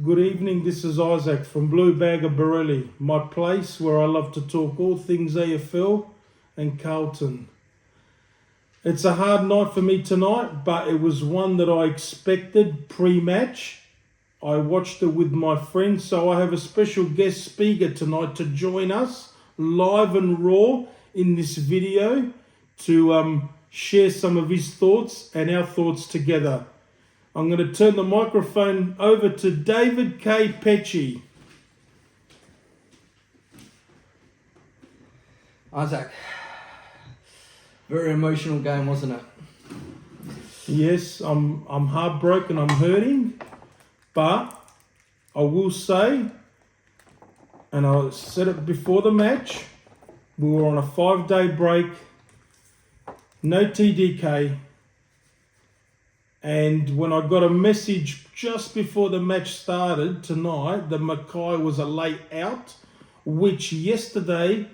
Good evening, this is Isaac from Blue Bag of Borelli, my place where I love to talk all things AFL and Carlton. It's a hard night for me tonight, but it was one that I expected pre-match. I watched it with my friends, so I have a special guest speaker tonight to join us live and raw in this video to share some of his thoughts and our thoughts together. I'm going to turn the microphone over to David K. Pecci. Isaac, very emotional game, wasn't it? Yes, I'm heartbroken, I'm hurting, but I will say, and I said it before the match, we were on a 5-day break, no TDK, and when I got a message just before the match started tonight that Mackay was a late out, which yesterday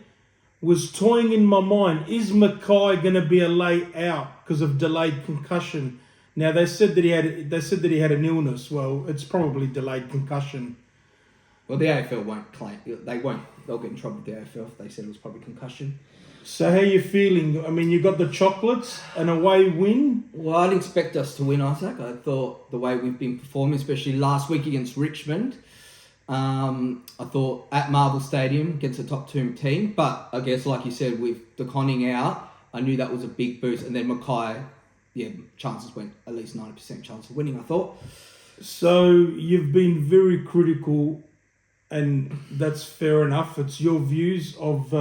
was toying in my mind. Is Mackay going to be a late out because of delayed concussion? Now they said that he had an illness. Well, it's probably delayed concussion. Well, the AFL won't claim. They'll get in trouble with the AFL if they said it was probably concussion. So how you feeling? I mean, you got the chocolates, an away win. Well, I didn't expect us to win, Isaac. I thought the way we've been performing, especially last week against Richmond, I thought at Marvel Stadium against a top 2 team. But I guess, like you said, with the conning out, I knew that was a big boost. And then Mackay, chances went at least 90% chance of winning, I thought. So you've been very critical, and that's fair enough. It's your views of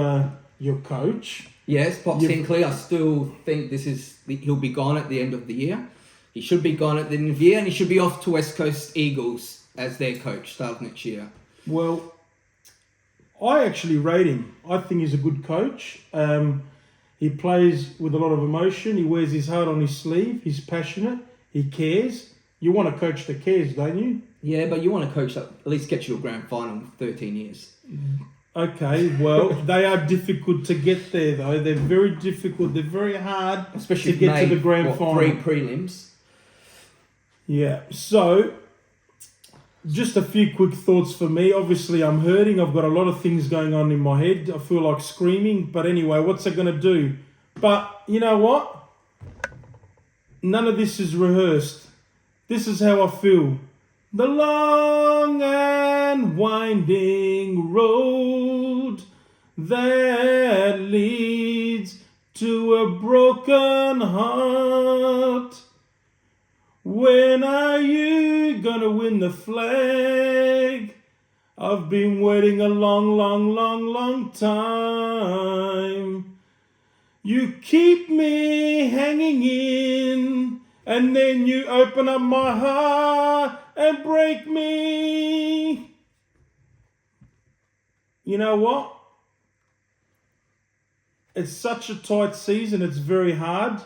your coach. Yes, Pop Sinclair, I still think he'll be gone at the end of the year. He should be gone at the end of the year, and he should be off to West Coast Eagles as their coach start next year. Well, I actually rate him. I think he's a good coach. He plays with a lot of emotion. He wears his heart on his sleeve. He's passionate. He cares. You want a coach that cares, don't you? Yeah, but you want a coach that at least gets you a grand final in 13 years. Okay, well, they are difficult to get there, though. They're very difficult. They're very hard, especially to get to the grand final. 3 prelims. Yeah, so just a few quick thoughts for me. Obviously, I'm hurting. I've got a lot of things going on in my head. I feel like screaming. But anyway, what's it going to do? But you know what? None of this is rehearsed. This is how I feel. The long and winding road that leads to a broken heart. When are you gonna win the flag? I've been waiting a long, long, long, long time. You keep me hanging in, and then you open up my heart and break me. You know what? It's such a tight season. It's very hard.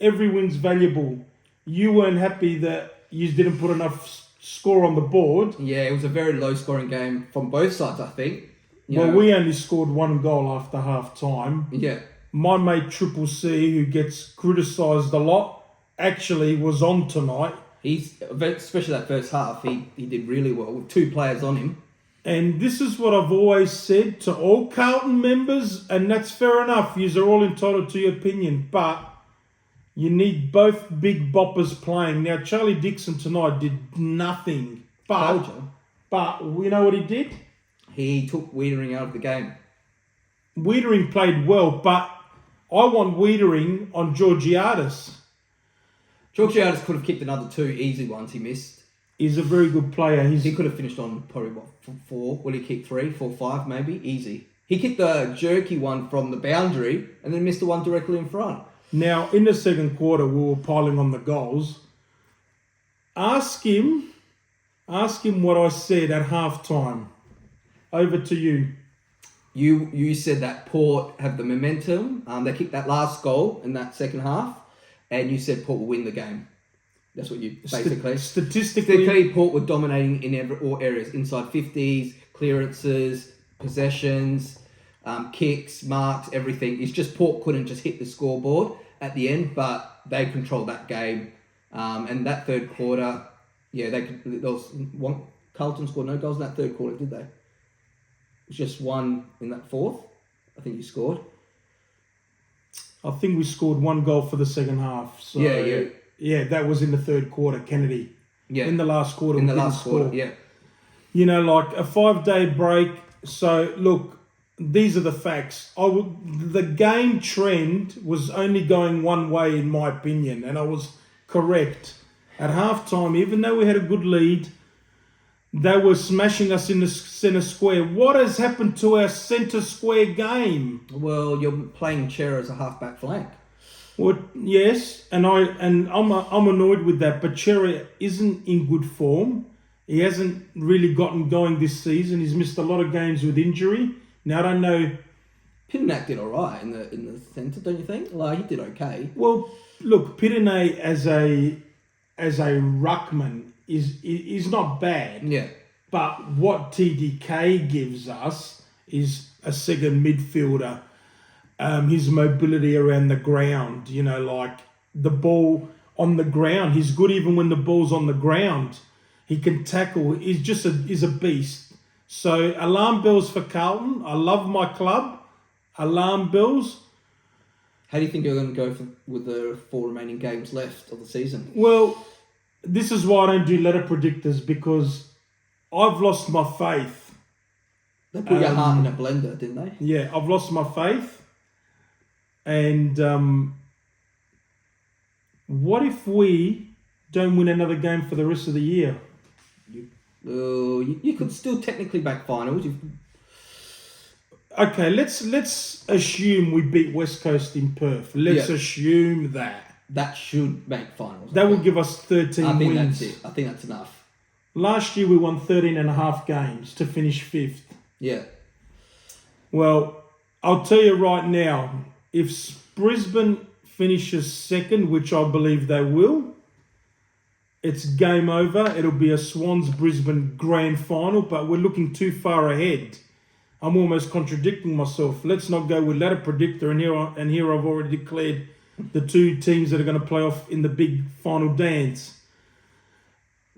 Every win's valuable. You weren't happy that you didn't put enough score on the board. Yeah, it was a very low-scoring game from both sides, I think. We only scored 1 goal after half-time. Yeah. My mate Triple C, who gets criticised a lot, actually was on tonight. Especially that first half, he did really well with 2 players on him. And this is what I've always said to all Carlton members, and that's fair enough. You're all entitled to your opinion, but you need both big boppers playing. Now, Charlie Dixon tonight did nothing. But you know what he did? He took Wiedering out of the game. Wiedering played well, but I want Wiedering on Georgiades. Georgiades could have kicked another 2 easy ones he missed. He's a very good player. He could have finished on probably, 4? Will he kick 3, 4, 5 maybe? Easy. He kicked the jerky one from the boundary and then missed the one directly in front. Now, in the second quarter, we were piling on the goals. Ask him what I said at halftime. Over to you. You said that Port have the momentum. They kicked that last goal in that second half, and you said Port will win the game. That's what you basically... Statistically, Port were dominating in all areas. Inside 50s, clearances, possessions, kicks, marks, everything. It's just Port couldn't just hit the scoreboard at the end, but they controlled that game. And that third quarter, there was one Carlton scored no goals in that third quarter, did they? It was just one in that fourth. I think you scored. I think we scored 1 goal for the second half. So yeah, that was in the third quarter, Kennedy. Yeah. In the last quarter. In the last quarter, yeah. You know, like a 5-day break. So, look, these are the facts. The game trend was only going one way, in my opinion, and I was correct. At halftime, even though we had a good lead, they were smashing us in the centre square. What has happened to our centre square game? Well, you're playing Chera as a half-back flank. Well, yes, and I'm annoyed with that. But Chera isn't in good form. He hasn't really gotten going this season. He's missed a lot of games with injury. Now I don't know. Pitinac did all right in the centre, don't you think? Like, he did okay. Well, look, Pitinac as a ruckman is not bad. Yeah. But what TDK gives us is a second midfielder. His mobility around the ground, you know, like the ball on the ground. He's good even when the ball's on the ground. He can tackle. He's a beast. So alarm bells for Carlton. I love my club. Alarm bells. How do you think you're going to go with the 4 remaining games left of the season? Well, this is why I don't do letter predictors, because I've lost my faith. They put your heart in a blender, didn't they? Yeah, I've lost my faith. And what if we don't win another game for the rest of the year? You could still technically back finals. Okay, let's assume we beat West Coast in Perth. Let's assume that. That should make finals. That will give us 13 I think wins. that's it. I think that's enough. Last year we won 13 and a half games to finish 5th. Yeah. Well, I'll tell you right now, if Brisbane finishes 2nd, which I believe they will, it's game over. It'll be a Swans-Brisbane grand final, but we're looking too far ahead. I'm almost contradicting myself. Let's not go with ladder predictor, and here I've already declared the 2 teams that are going to play off in the big final dance.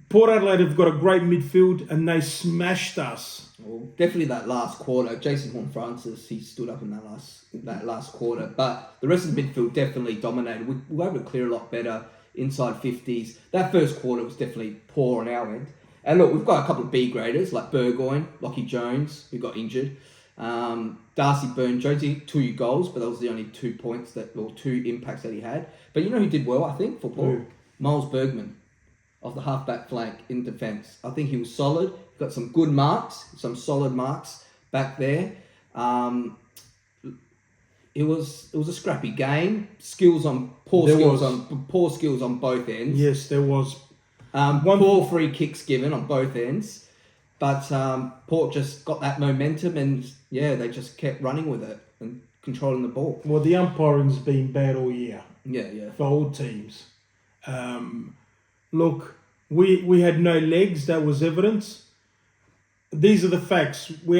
Port Adelaide have got a great midfield, and they smashed us. Well, definitely that last quarter. Jason Horne-Francis, he stood up in that last quarter. But the rest of the midfield definitely dominated. We were able to clear a lot better inside 50s. That first quarter was definitely poor on our end. And look, we've got a couple of B graders like Burgoyne, Lockie Jones, who got injured. Darcy Byrne-Jones, 2 goals, but that was the only 2 points or 2 impacts that he had. But you know who did well, I think, for Port? Miles Bergman, off the half-back flank in defence. I think he was solid. He got some good marks, some solid marks back there. It was a scrappy game. Poor skills on both ends. Yes, there was. Poor free kicks given on both ends. But Port just got that momentum and, they just kept running with it and controlling the ball. Well, the umpiring's been bad all year. Yeah. For all teams. Look, we had no legs. That was evidence. These are the facts. We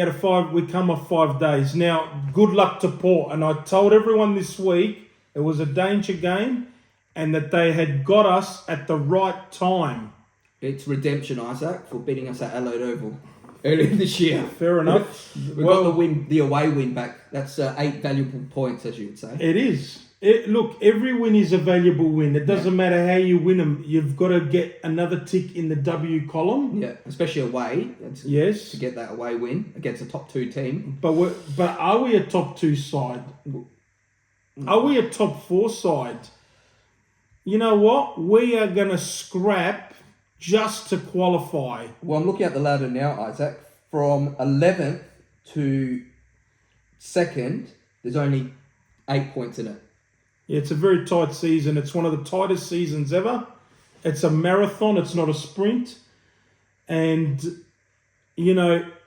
come off 5 days. Now, good luck to Port. And I told everyone this week it was a danger game and that they had got us at the right time. It's redemption, Isaac, for beating us at Adelaide Oval earlier this year. Fair enough. We got the away win back. That's 8 valuable points, as you would say. It is. Look, every win is a valuable win. It doesn't matter how you win them. You've got to get another tick in the W column. Yeah, especially away. Yes. To get that away win against a top 2 team. But are we a top 2 side? Are we a top 4 side? You know what? We are going to scrap just to qualify. Well, I'm looking at the ladder now, Isaac. From 11th to 2nd, there's only 8 points in it. Yeah, it's a very tight season. It's one of the tightest seasons ever. It's a marathon. It's not a sprint. And,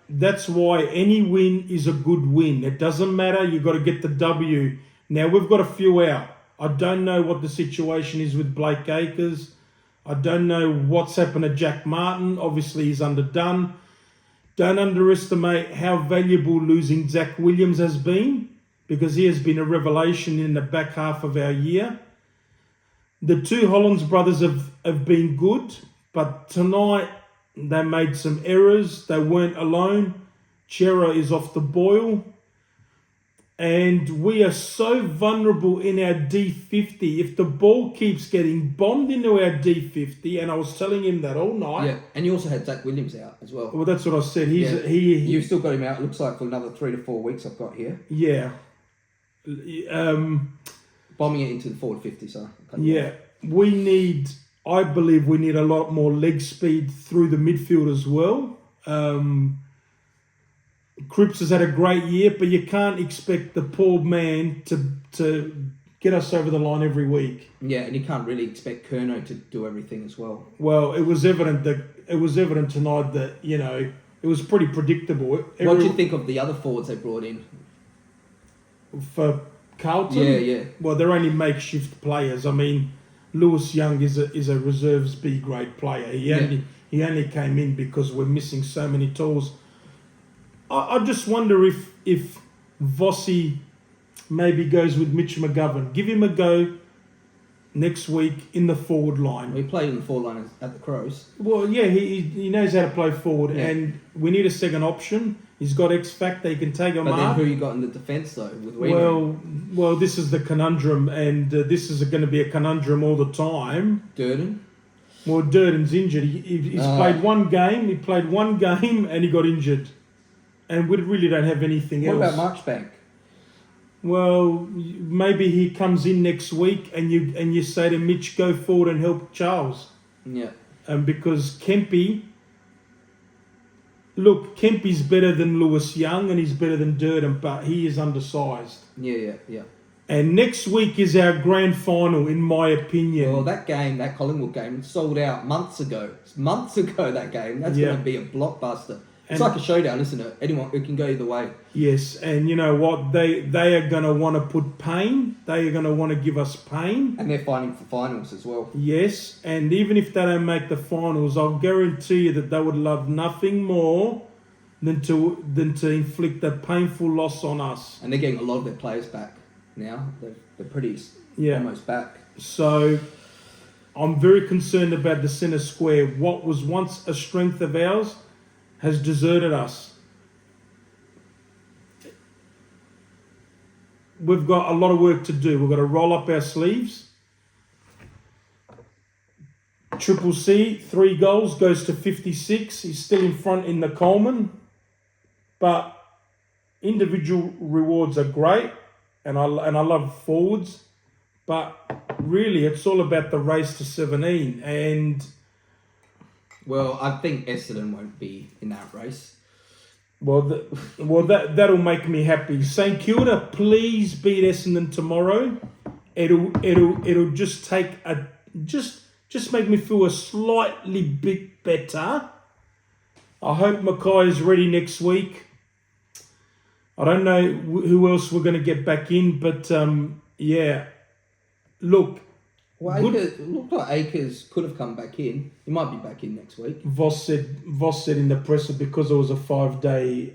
that's why any win is a good win. It doesn't matter. You've got to get the W. Now, we've got a few out. I don't know what the situation is with Blake Acres. I don't know what's happened to Jack Martin. Obviously, he's underdone. Don't underestimate how valuable losing Zach Williams has been, because he has been a revelation in the back half of our year. The 2 Hollands brothers have been good, but tonight They made some errors. They weren't alone. Chera is off the boil. And we are so vulnerable in our D50. If the ball keeps getting bombed into our D50, and I was telling him that all night. Yeah, and you also had Zach Williams out as well. Well, that's what I said. You've still got him out, it looks like, for another 3 to 4 weeks I've got here. Yeah. Bombing it into the forward 50, so. Yeah. I believe we need a lot more leg speed through the midfield as well. Cripps has had a great year, but you can't expect the poor man to get us over the line every week. Yeah, and you can't really expect Curnow to do everything as well. Well, it was evident tonight that, you know, it was pretty predictable. What do you think of the other forwards they brought in? For Carlton? Yeah. Well, they're only makeshift players. I mean, Lewis Young is a reserves B grade player. He only came in because we're missing so many tools. I just wonder if Vossi maybe goes with Mitch McGovern. Give him a go next week in the forward line. He played in the forward line at the Crows. Well, yeah, he knows how to play forward, yeah. And we need a second option. He's got X factor. He can take a mark. But then who you got in the defence though? With Weaver? Well, this is the conundrum, and this is going to be a conundrum all the time. Durden. Well, Durden's injured. He's played one game. He played one game, and he got injured. And we really don't have anything else. What about Marchbank? Well, maybe he comes in next week, and you say to Mitch, go forward and help Charles. Yeah. Because Kempy's better than Lewis Young, and he's better than Durden, but he is undersized. Yeah. And next week is our grand final, in my opinion. Well, that Collingwood game, sold out months ago. It's months ago, that game. That's going to be a blockbuster. It's like a showdown, isn't it? It can go either way. Yes, and you know what? They are going to want to put pain. They are going to want to give us pain. And they're fighting for finals as well. Yes, and even if they don't make the finals, I'll guarantee you that they would love nothing more than to inflict a painful loss on us. And they're getting a lot of their players back now. They're pretty almost back. So I'm very concerned about the centre square. What was once a strength of ours has deserted us. We've got a lot of work to do. We've got to roll up our sleeves. Triple C, 3 goals, goes to 56. He's still in front in the Coleman. But individual rewards are great, and I love forwards. But really, it's all about the race to 17. And well, I think Essendon won't be in that race. That'll make me happy. St Kilda, please beat Essendon tomorrow. It'll just take just make me feel a slightly bit better. I hope Mackay is ready next week. I don't know who else we're going to get back in, but yeah. Look. Well, it looked like Akers could have come back in. He might be back in next week. Voss said in the presser because it was a 5-day.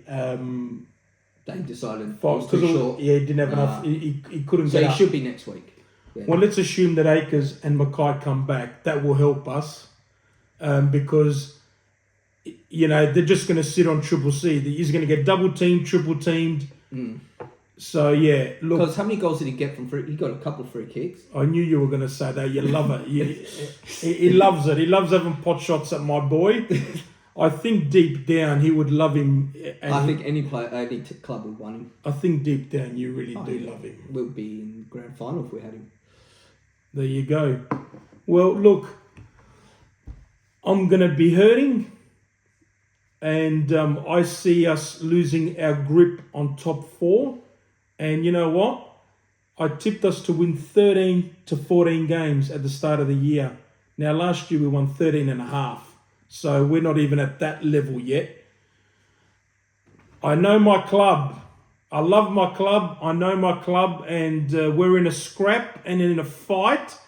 They decided because he didn't have enough. He couldn't. So get he up. should be next week. Yeah. Well, let's assume that Akers and Mackay come back. That will help us, because you know they're just going to sit on Triple C. He's going to get double teamed, triple teamed. So, yeah, look... Because how many goals did he get from free... He got a couple of free kicks. I knew you were going to say that. You love it. He loves it. He loves having pot shots at my boy. I think deep down he would love him. I think any club would want him. I think deep down you really do love him. We'll be in grand final if we had him. There you go. Well, look, I'm going to be hurting. And I see us losing our grip on top 4. And you know what? I tipped us to win 13 to 14 games at the start of the year. Now, last year we won 13 and a half. So we're not even at that level yet. I know my club. I love my club. I know my club. And we're in a scrap and in a fight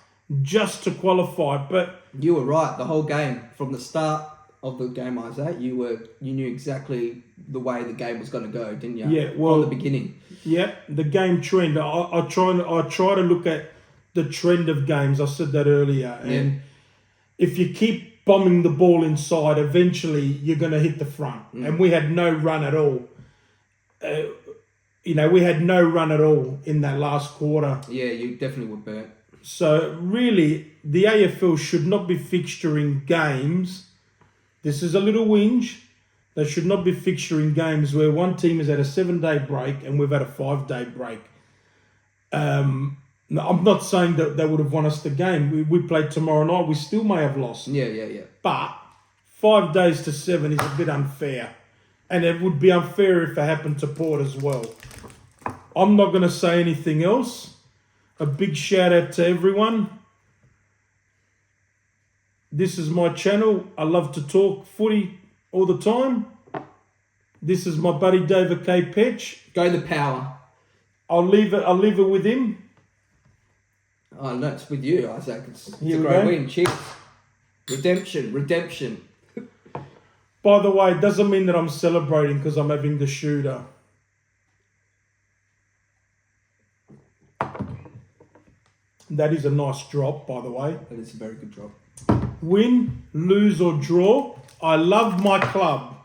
just to qualify. But you were right the whole game. From the start of the game, Isaac, you knew exactly the way the game was going to go, didn't you? Yeah, well, from the beginning. Yeah, the game trend. I try to look at the trend of games. I said that earlier, and if you keep bombing the ball inside, eventually you're going to hit the front. And we had no run at all. We had no run at all in that last quarter. Yeah, you definitely were burnt. So really, the AFL should not be fixturing games. This is a little whinge. They should not be fixturing games where one team has had a 7-day break and we've had a 5-day break. I'm not saying that they would have won us the game. We played tomorrow night. We still may have lost. Yeah. But 5 days to 7 is a bit unfair. And it would be unfair if it happened to Port as well. I'm not going to say anything else. A big shout out to everyone. This is my channel. I love to talk footy all the time. This is my buddy David K. Petch. Go the power. I'll leave it with him. Oh, no, it's with you, Isaac. It's a Here we great go. win. Cheers. Redemption. By the way, it doesn't mean that I'm celebrating because I'm having the shooter. That is a nice drop, by the way. That is a very good drop. Win, lose or draw, I love my club.